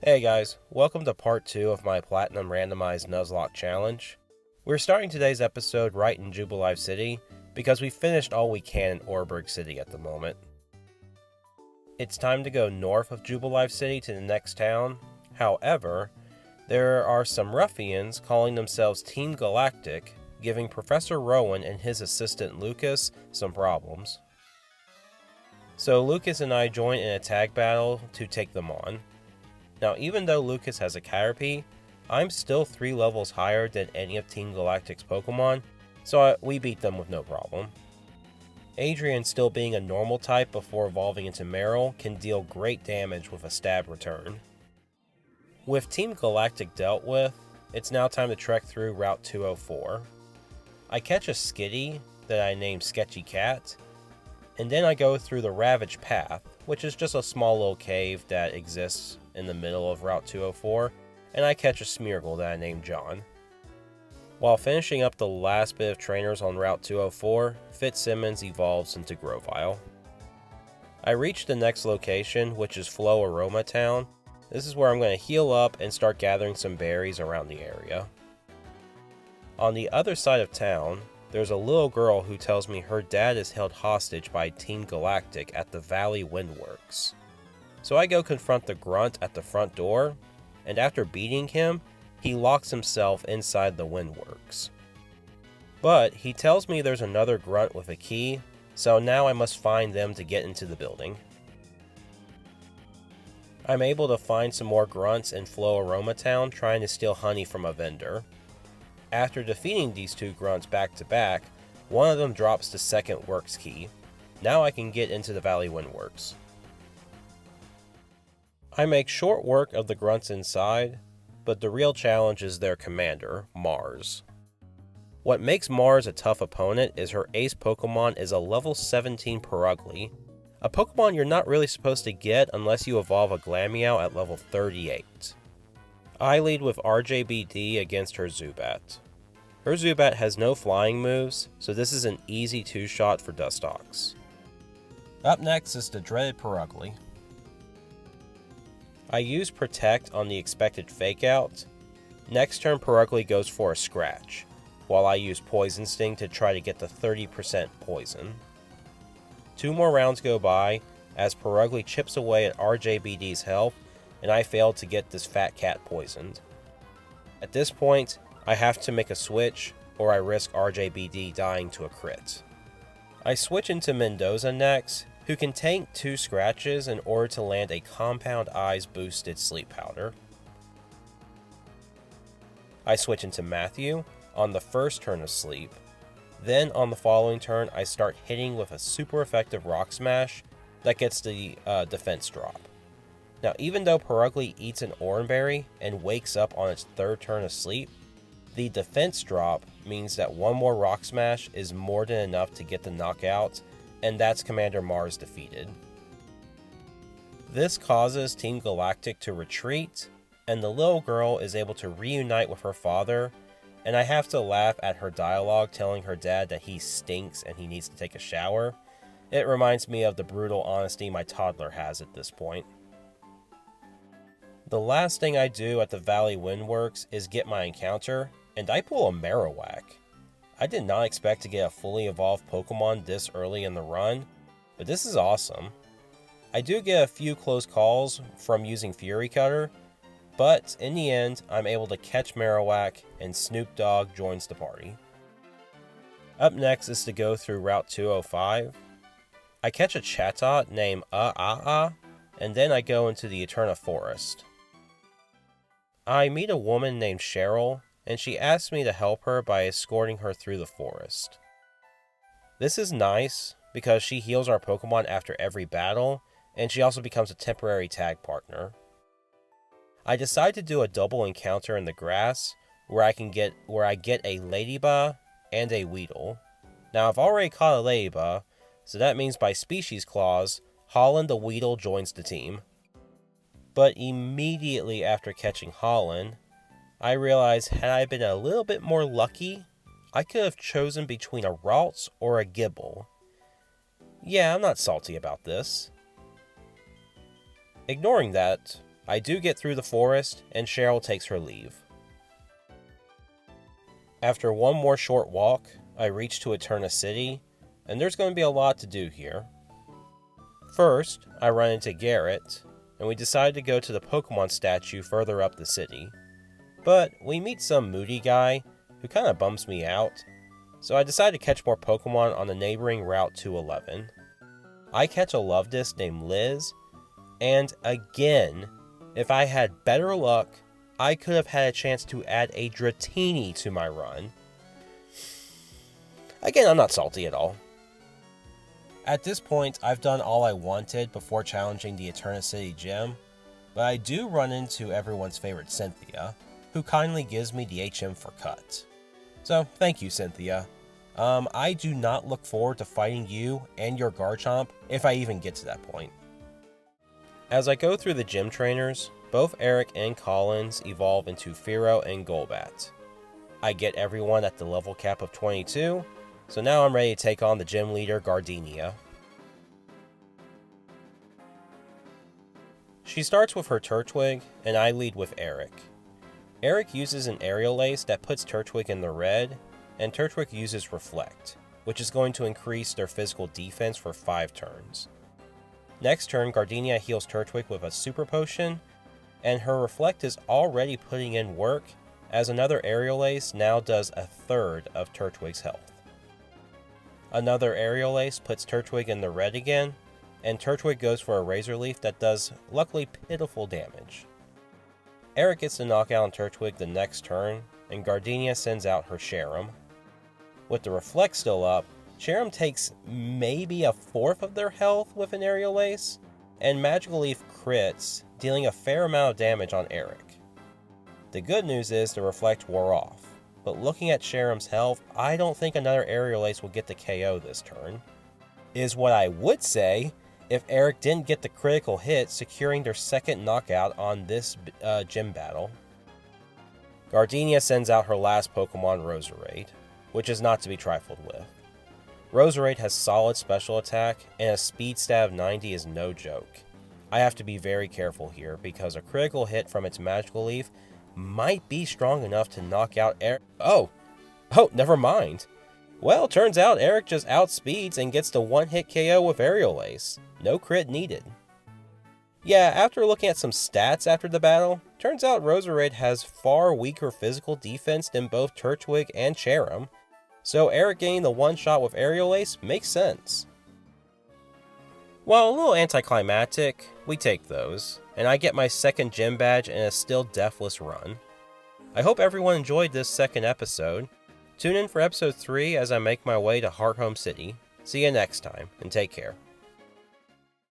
Hey guys, welcome to part 2 of my Platinum Randomized Nuzlocke challenge. We're starting today's episode right in Jubilife City because we finished all we can in Oreburgh City at the moment. It's time to go north of Jubilife City to the next town. However, there are some ruffians calling themselves Team Galactic, giving Professor Rowan and his assistant Lucas some problems. So Lucas and I join in a tag battle to take them on. Now, even though Lucas has a Caterpie, I'm still 3 levels higher than any of Team Galactic's Pokemon, so we beat them with no problem. Adrian, still being a normal type before evolving into Meryl, can deal great damage with a stab return. With Team Galactic dealt with, it's now time to trek through Route 204. I catch a Skitty that I name Sketchy Cat, and then I go through the Ravage Path, which is just a small little cave that exists in the middle of Route 204, and I catch a Smeargle that I named John. While finishing up the last bit of trainers on Route 204, Fitzsimmons evolves into Grovyle. I reach the next location, which is Flow Aroma Town. This is where I'm going to heal up and start gathering some berries around the area. On the other side of town, there's a little girl who tells me her dad is held hostage by Team Galactic at the Valley Windworks. So I go confront the grunt at the front door, and after beating him, he locks himself inside the Windworks. But he tells me there's another grunt with a key, so now I must find them to get into the building. I'm able to find some more grunts in Flow Aroma Town trying to steal honey from a vendor. After defeating these 2 grunts back to back, one of them drops the second works key. Now I can get into the Valley Windworks. I make short work of the grunts inside, but the real challenge is their commander, Mars. What makes Mars a tough opponent is her ace Pokemon is a level 17 Purugly, a Pokemon you're not really supposed to get unless you evolve a Glameow at level 38. I lead with RJBD against her Zubat. Her Zubat has no flying moves, so this is an easy 2-shot for Dustox. Up next is the dreaded Purugly. I use Protect on the expected Fake Out. Next turn Purugly goes for a Scratch, while I use Poison Sting to try to get the 30% poison. 2 more rounds go by as Purugly chips away at RJBD's health, and I failed to get this fat cat poisoned. At this point, I have to make a switch, or I risk RJBD dying to a crit. I switch into Mendoza next, who can tank 2 scratches in order to land a Compound Eyes boosted Sleep Powder. I switch into Matthew on the first turn of sleep. Then on the following turn, I start hitting with a super effective Rock Smash that gets the defense drop. Now, even though Purugly eats an Oranberry and wakes up on its 3rd turn of sleep, the defense drop means that 1 more Rock Smash is more than enough to get the knockout, and that's Commander Mars defeated. This causes Team Galactic to retreat, and the little girl is able to reunite with her father, and I have to laugh at her dialogue telling her dad that he stinks and he needs to take a shower. It reminds me of the brutal honesty my toddler has at this point. The last thing I do at the Valley Windworks is get my encounter, and I pull a Marowak. I did not expect to get a fully evolved Pokemon this early in the run, but this is awesome. I do get a few close calls from using Fury Cutter, but in the end, I'm able to catch Marowak, and Snoop Dogg joins the party. Up next is to go through Route 205. I catch a Chatot named and then I go into the Eterna Forest. I meet a woman named Cheryl, and she asks me to help her by escorting her through the forest. This is nice, because she heals our Pokemon after every battle, and she also becomes a temporary tag partner. I decide to do a double encounter in the grass, where I get a Ladybug and a Weedle. Now, I've already caught a Ladybug, so that means by species clause, Holland the Weedle joins the team. But immediately after catching Holland, I realized had I been a little bit more lucky, I could have chosen between a Ralts or a Gibble. Yeah, I'm not salty about this. Ignoring that, I do get through the forest, and Cheryl takes her leave. After one more short walk, I reach to Eterna City, and there's going to be a lot to do here. First, I run into Garrett, and we decide to go to the Pokemon statue further up the city. But we meet some moody guy who kind of bums me out, so I decide to catch more Pokemon on the neighboring Route 211. I catch a Lovedisc named Liz, and again, if I had better luck, I could have had a chance to add a Dratini to my run. Again, I'm not salty at all. At this point, I've done all I wanted before challenging the Eterna City Gym, but I do run into everyone's favorite Cynthia, who kindly gives me the HM for cut. So, thank you, Cynthia. I do not look forward to fighting you and your Garchomp if I even get to that point. As I go through the gym trainers, both Eric and Collins evolve into Fearow and Golbat. I get everyone at the level cap of 22, so now I'm ready to take on the gym leader Gardenia. She starts with her Turtwig, and I lead with Eric. Eric uses an Aerial Ace that puts Turtwig in the red, and Turtwig uses Reflect, which is going to increase their physical defense for 5 turns. Next turn, Gardenia heals Turtwig with a Super Potion, and her Reflect is already putting in work, as another Aerial Ace now does a third of Turtwig's health. Another Aerial Ace puts Turtwig in the red again, and Turtwig goes for a Razor Leaf that does, luckily, pitiful damage. Eric gets the knockout on Turtwig the next turn, and Gardenia sends out her Cherim. With the Reflect still up, Cherim takes maybe a fourth of their health with an Aerial Ace, and Magical Leaf crits, dealing a fair amount of damage on Eric. The good news is the Reflect wore off, but looking at Cherim's health, I don't think another Aerial Ace will get the KO this turn. Is what I would say if Eric didn't get the critical hit, securing their second knockout on this gym battle. Gardenia sends out her last Pokemon, Roserade, which is not to be trifled with. Roserade has solid special attack, and a speed stat of 90 is no joke. I have to be very careful here, because a critical hit from its Magical Leaf might be strong enough to knock out Eric. Oh, never mind. Well, turns out Eric just outspeeds and gets the one-hit KO with Aerial Ace. No crit needed. Yeah, after looking at some stats after the battle, turns out Roserade has far weaker physical defense than both Turtwig and Cherim, so Eric getting the one-shot with Aerial Ace makes sense. While a little anticlimactic, we take those, and I get my second gym badge in a still deathless run. I hope everyone enjoyed this second episode. Tune in for episode 3 as I make my way to Hearthome City. See you next time, and take care.